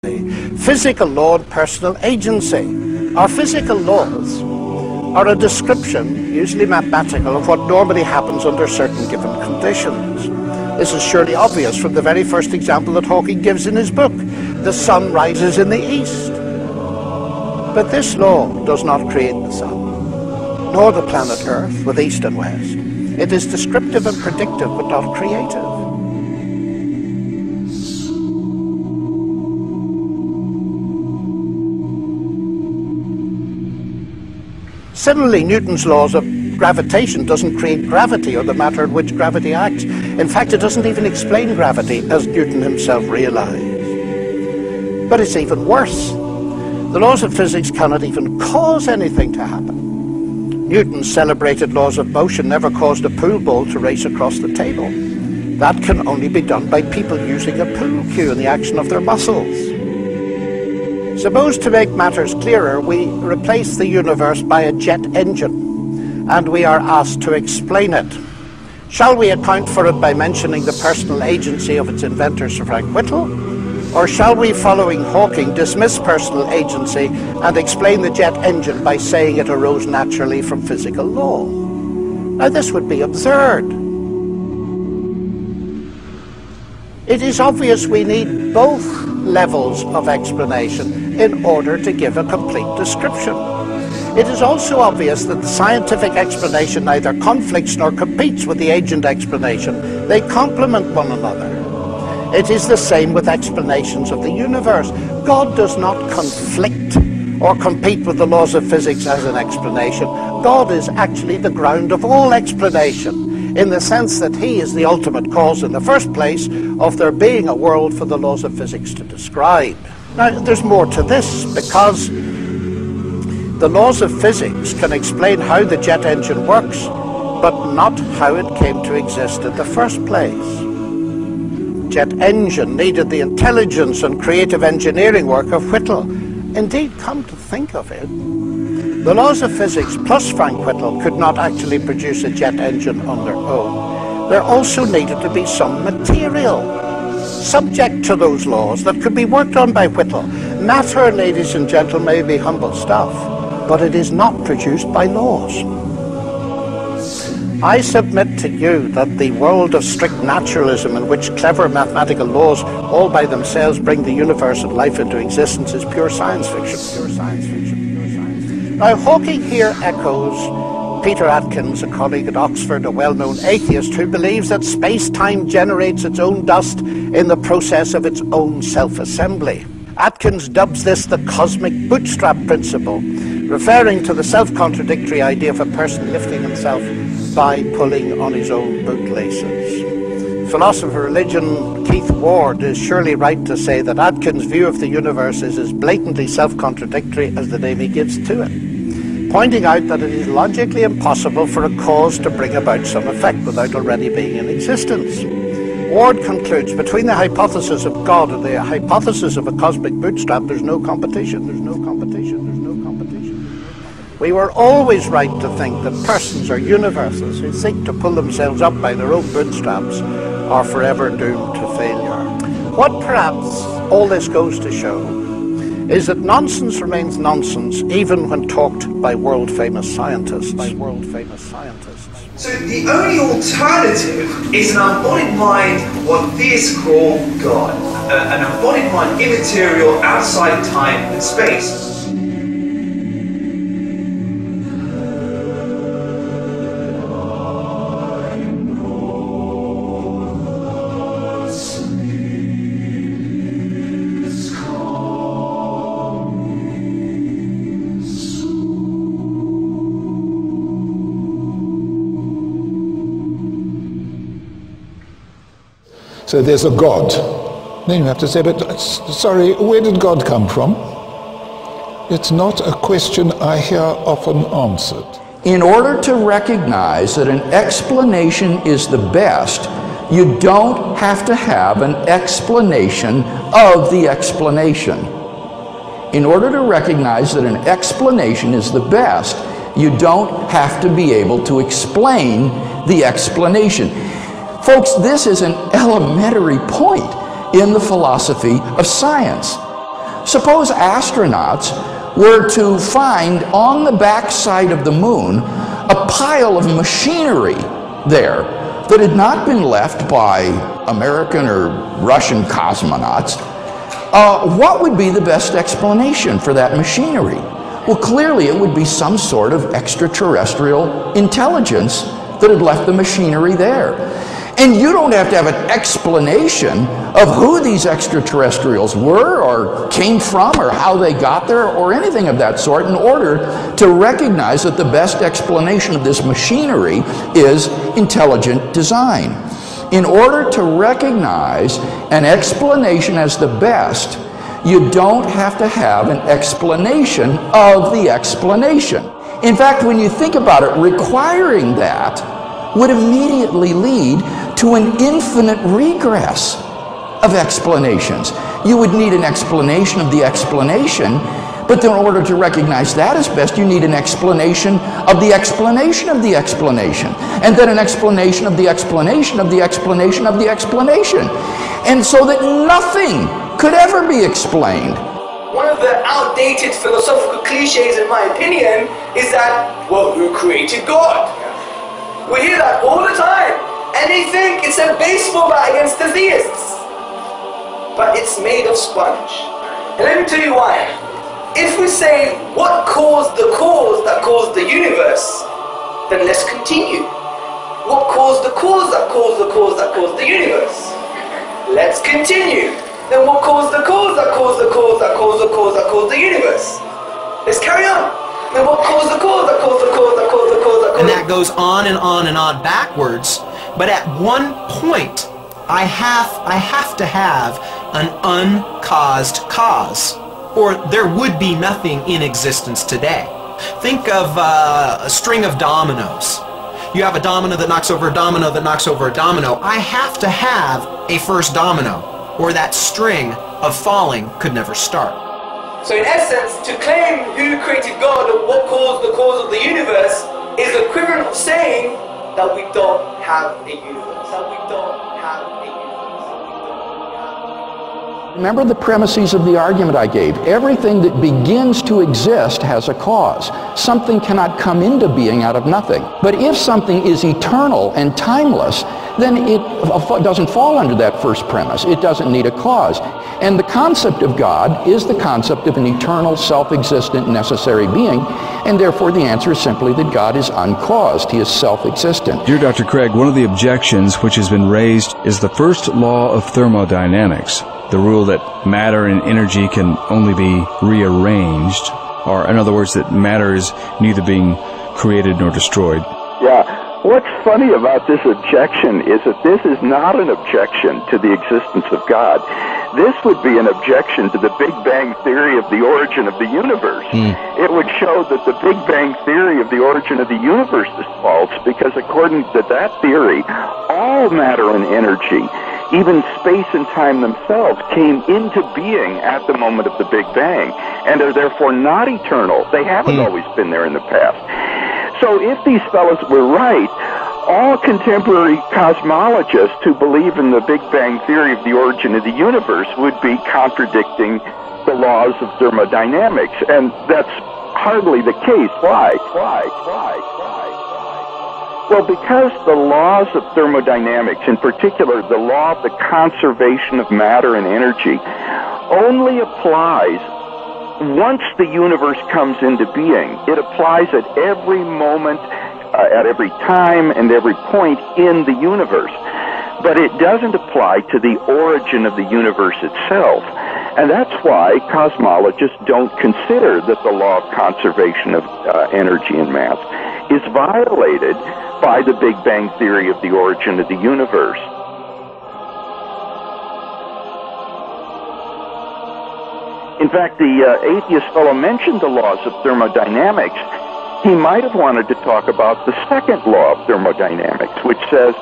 Physical law and personal agency. Our physical laws are a description, usually mathematical, of what normally happens under certain given conditions. This is surely obvious from the very first example that Hawking gives in his book. The sun rises in the east. But this law does not create the sun, nor the planet Earth with east and west. It is descriptive and predictive, but not creative. Similarly, Newton's laws of gravitation doesn't create gravity or the matter in which gravity acts. In fact, it doesn't even explain gravity, as Newton himself realized. But it's even worse. The laws of physics cannot even cause anything to happen. Newton's celebrated laws of motion never caused a pool ball to race across the table. That can only be done by people using a pool cue in the action of their muscles. Suppose, to make matters clearer, we replace the universe by a jet engine, and we are asked to explain it. Shall we account for it by mentioning the personal agency of its inventor, Sir Frank Whittle? Or shall we, following Hawking, dismiss personal agency and explain the jet engine by saying it arose naturally from physical law? Now, this would be absurd. It is obvious we need both levels of explanation in order to give a complete description. It is also obvious that the scientific explanation neither conflicts nor competes with the agent explanation. They complement one another. It is the same with explanations of the universe. God does not conflict or compete with the laws of physics as an explanation. God is actually the ground of all explanation, in the sense that he is the ultimate cause in the first place of there being a world for the laws of physics to describe. Now, there's more to this, because the laws of physics can explain how the jet engine works, but not how it came to exist in the first place. Jet engine needed the intelligence and creative engineering work of Whittle. Indeed, come to think of it, the laws of physics plus Frank Whittle could not actually produce a jet engine on their own. There also needed to be some material subject to those laws that could be worked on by Whittle. Matter, ladies and gentlemen, may be humble stuff, but it is not produced by laws. I submit to you that the world of strict naturalism, in which clever mathematical laws all by themselves bring the universe and life into existence, is pure science fiction. Pure science fiction. Pure science fiction. Now, Hawking here echoes Peter Atkins, a colleague at Oxford, a well-known atheist, who believes that space-time generates its own dust in the process of its own self-assembly. Atkins dubs this the cosmic bootstrap principle, referring to the self-contradictory idea of a person lifting himself by pulling on his own bootlaces. Philosopher of religion Keith Ward is surely right to say that Atkins' view of the universe is as blatantly self-contradictory as the name he gives to it, pointing out that it is logically impossible for a cause to bring about some effect without already being in existence. Ward concludes, between the hypothesis of God and the hypothesis of a cosmic bootstrap, there's no competition, there's no competition, there's no competition. We were always right to think that persons or universes who seek to pull themselves up by their own bootstraps are forever doomed to failure. What perhaps all this goes to show is that nonsense remains nonsense even when talked by world-famous scientists. So the only alternative is an embodied mind, what theists call God. An embodied mind, immaterial, outside time and space. So there's a God. Then you have to say, but sorry, where did God come from? It's not a question I hear often answered. In order to recognize that an explanation is the best, you don't have to have an explanation of the explanation. In order to recognize that an explanation is the best, you don't have to be able to explain the explanation. Folks, this is an elementary point in the philosophy of science. Suppose astronauts were to find on the backside of the moon a pile of machinery there that had not been left by American or Russian cosmonauts. What would be the best explanation for that machinery? Well, clearly it would be some sort of extraterrestrial intelligence that had left the machinery there. And you don't have to have an explanation of who these extraterrestrials were or came from or how they got there or anything of that sort in order to recognize that the best explanation of this machinery is intelligent design. In order to recognize an explanation as the best, you don't have to have an explanation of the explanation. In fact, when you think about it, requiring that would immediately lead to an infinite regress of explanations. You would need an explanation of the explanation, but in order to recognize that as best, you need an explanation of the explanation of the explanation, and then an explanation of the explanation of the explanation of the explanation, and so that nothing could ever be explained. One of the outdated philosophical cliches, in my opinion, is that, well, who created God? We hear that all the time, and they think it's a baseball bat against the theists. But it's made of sponge. And let me tell you why. If we say, what caused the cause that caused the universe, then let's continue. What caused the cause that caused the cause that caused the universe? Let's continue. Then what caused the cause that caused the cause that caused the cause that caused the universe? Let's carry on. Then what caused the cause that caused the cause that caused the cause that caused? And that goes on and on and on backwards. But at one point, I have to have an uncaused cause, or there would be nothing in existence today. Think of a string of dominoes. You have a domino that knocks over a domino that knocks over a domino. I have to have a first domino, or that string of falling could never start. So in essence, to claim who created God or what caused the cause of the universe is equivalent of saying that we don't have a universe. That we don't have a universe. Remember the premises of the argument I gave. Everything that begins to exist has a cause. Something cannot come into being out of nothing. But if something is eternal and timeless, then it doesn't fall under that first premise. It doesn't need a cause. And the concept of God is the concept of an eternal, self-existent, necessary being, and therefore the answer is simply that God is uncaused. He is self-existent. Dear Dr. Craig, one of the objections which has been raised is the first law of thermodynamics, the rule that matter and energy can only be rearranged, or in other words, that matter is neither being created nor destroyed. Yeah. What's funny about this objection is that this is not an objection to the existence of God. This would be an objection to the Big Bang theory of the origin of the universe. It would show that the Big Bang theory of the origin of the universe is false, because according to that theory, all matter and energy, even space and time themselves, came into being at the moment of the Big Bang, and are therefore not eternal. They haven't always been there in the past. So if these fellows were right, all contemporary cosmologists who believe in the Big Bang theory of the origin of the universe would be contradicting the laws of thermodynamics, and that's hardly the case. Why? Well, because the laws of thermodynamics, in particular the law of the conservation of matter and energy, only applies once the universe comes into being. It applies at every moment, at every time, and every point in the universe. But it doesn't apply to the origin of the universe itself. And that's why cosmologists don't consider that the law of conservation of energy and mass is violated by the Big Bang theory of the origin of the universe. In fact, the atheist fellow mentioned the laws of thermodynamics. He might have wanted to talk about the second law of thermodynamics, which says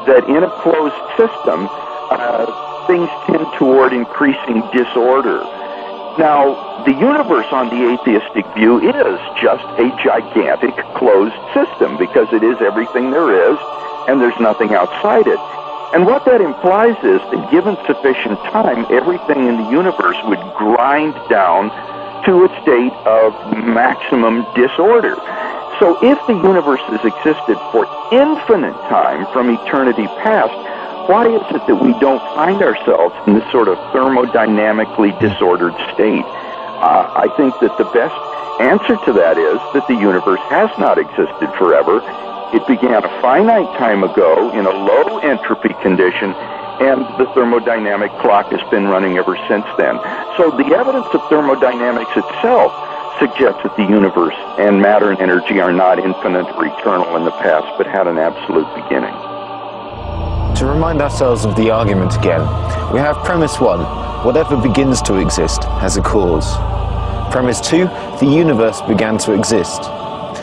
that in a closed system, things tend toward increasing disorder. Now, the universe on the atheistic view is just a gigantic closed system, because it is everything there is, and there's nothing outside it. And what that implies is that given sufficient time, everything in the universe would grind down to a state of maximum disorder. So if the universe has existed for infinite time from eternity past, why is it that we don't find ourselves in this sort of thermodynamically disordered state? I think that the best answer to that is that the universe has not existed forever. It began a finite time ago in a low entropy condition, and the thermodynamic clock has been running ever since then. So the evidence of thermodynamics itself suggests that the universe and matter and energy are not infinite or eternal in the past, but had an absolute beginning. To remind ourselves of the argument again, we have premise 1, whatever begins to exist has a cause. Premise 2, the universe began to exist.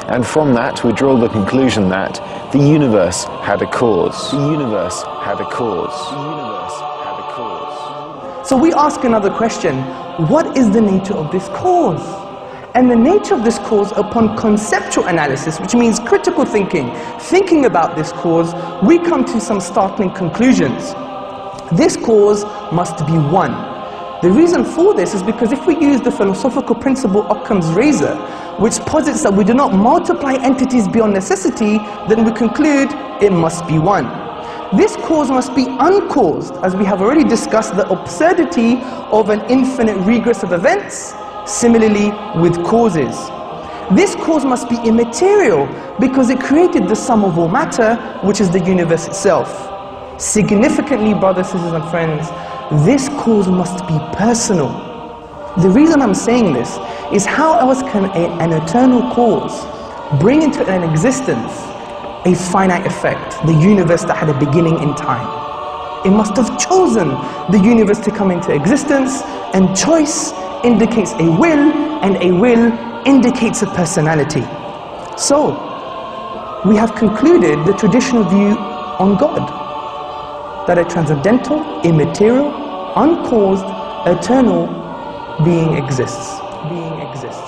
And from that we draw the conclusion that the universe had a cause. The universe had a cause. The universe had a cause. So we ask another question, what is the nature of this cause? And the nature of this cause, upon conceptual analysis, which means critical thinking about this cause, we come to some startling conclusions. This cause must be one. The reason for this is because if we use the philosophical principle Occam's razor, which posits that we do not multiply entities beyond necessity, then we conclude it must be one. This cause must be uncaused, as we have already discussed the absurdity of an infinite regress of events. Similarly with causes. This cause must be immaterial because it created the sum of all matter, which is the universe itself. Significantly, brothers, sisters and friends, this cause must be personal. The reason I'm saying this is how else can an eternal cause bring into an existence a finite effect, the universe that had a beginning in time? It must have chosen the universe to come into existence, and choice indicates a will, and a will indicates a personality. So, we have concluded the traditional view on God, that a transcendental, immaterial, uncaused, eternal being exists. Being exists.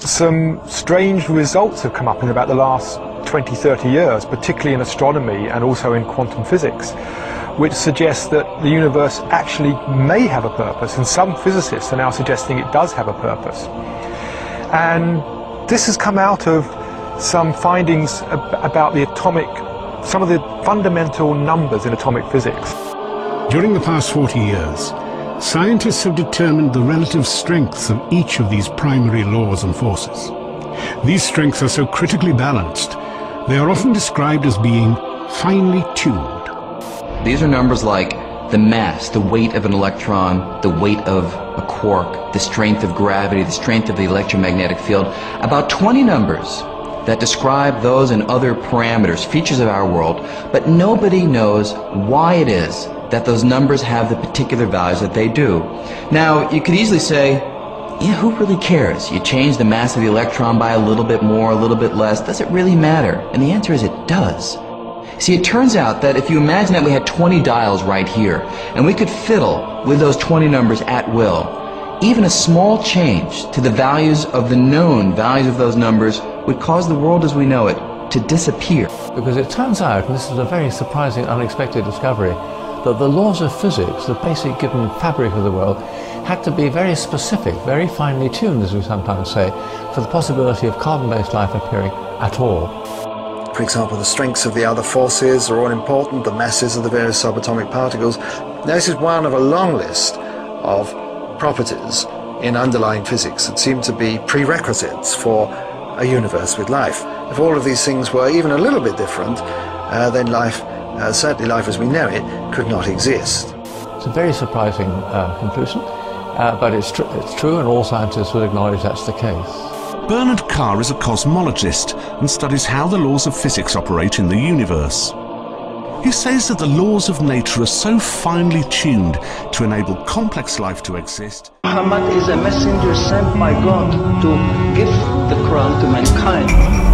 Some strange results have come up in about the last 20-30 years, particularly in astronomy and also in quantum physics, which suggests that the universe actually may have a purpose, and some physicists are now suggesting it does have a purpose. And this has come out of some findings about the some of the fundamental numbers in atomic physics. During the past 40 years, scientists have determined the relative strengths of each of these primary laws and forces. These strengths are so critically balanced, they are often described as being finely tuned. These are numbers like the mass, the weight of an electron, the weight of a quark, the strength of gravity, the strength of the electromagnetic field. About 20 numbers that describe those and other parameters, features of our world, but nobody knows why it is that those numbers have the particular values that they do. Now, you could easily say, yeah, who really cares? You change the mass of the electron by a little bit more, a little bit less. Does it really matter? And the answer is it does. See, it turns out that if you imagine that we had 20 dials right here, and we could fiddle with those 20 numbers at will, even a small change to the values of the known values of those numbers would cause the world as we know it to disappear. Because it turns out, and this is a very surprising, unexpected discovery, that the laws of physics, the basic given fabric of the world, had to be very specific, very finely tuned, as we sometimes say, for the possibility of carbon-based life appearing at all. For example, the strengths of the other forces are all important, the masses of the various subatomic particles. This is one of a long list of properties in underlying physics that seem to be prerequisites for a universe with life. If all of these things were even a little bit different, then life, certainly life as we know it, could not exist. It's a very surprising conclusion, but it's true, and all scientists will acknowledge that's the case. Bernard Carr is a cosmologist and studies how the laws of physics operate in the universe. He says that the laws of nature are so finely tuned to enable complex life to exist. Muhammad is a messenger sent by God to give the Quran to mankind.